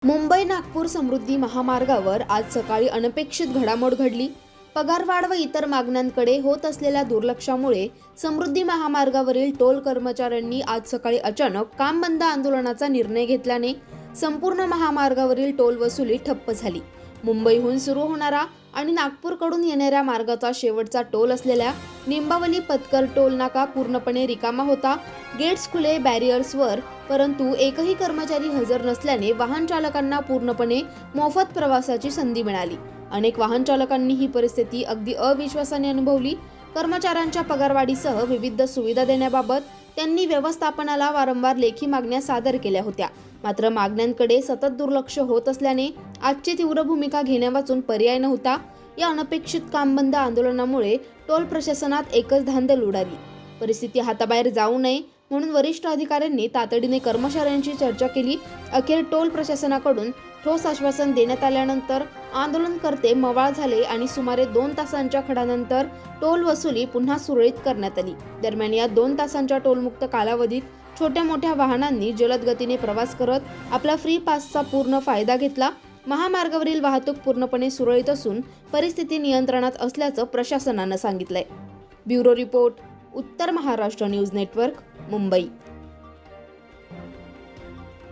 मुंबई नागपूर समृद्धी महामार्गावर आज सकाळी अनपेक्षित घडामोड घडली। पगारवाढ व इतर मागण्यांकडे होत असलेल्या दुर्लक्षामुळे समृद्धी महामार्गावरील टोल कर्मचाऱ्यांनी आज सकाळी अचानक काम बंद आंदोलनाचा निर्णय घेतल्याने संपूर्ण महामार्गावरील टोल वसुली ठप्प झाली। मुंबईहून सुरू होणारा आणि नागपूरकडून येणाऱ्या मार्गाचा शेवटचा टोल असलेल्या निंबावली पत्कर टोल नाका पूर्णपणे रिकामा होता। गेट्स खुले, बॅरियर्सवर, परंतु एकही कर्मचारी हजर नसल्याने वाहन चालकांना पूर्णपणे मोफत प्रवासाची संधी मिळाली। अनेक वाहन चालकांनी ही परिस्थिती अगदी अविश्वासाने अनुभवली। कर्मचाऱ्यांच्या पगारवाढीसह विविध सुविधा देण्याबाबत त्यांनी व्यवस्थापनाला वारंवार लेखी मागण्या सादर केल्या होत्या। मात्र मागण्यांकडे सतत दुर्लक्ष होत असल्याने आजची तीव्र भूमिका घेण्यावाचून पर्याय नव्हता। या अनपेक्षित कामबंद आंदोलनामुळे टोल प्रशासनात एकच धांदल उडाली। परिस्थिती हाताबाहेर जाऊ नये म्हणून वरिष्ठ अधिकाऱ्यांनी तातडीने कर्मचाऱ्यांची चर्चा केली। अखेर टोल प्रशासनाकडून ठोस आश्वासन देण्यात आल्यानंतर आंदोलनकर्ते मवाळ झाले आणि सुमारे 2 तासांच्या खडानंतर टोल वसुली पुन्हा सुरळीत करण्यात आली। दरम्यान या 2 तासांच्या टोलमुक्त कालावधीत छोट्या मोठ्या वाहनांनी जलद गतीने प्रवास करत आपला फ्री पासचा पूर्ण फायदा घेतला। महामार्गावरील वाहतूक पूर्णपणे सुरळीत असून परिस्थिती नियंत्रणात असल्याचं प्रशासनानं सांगितलंय। ब्युरो रिपोर्ट, उत्तर महाराष्ट्र न्यूज नेटवर्क, मुंबई।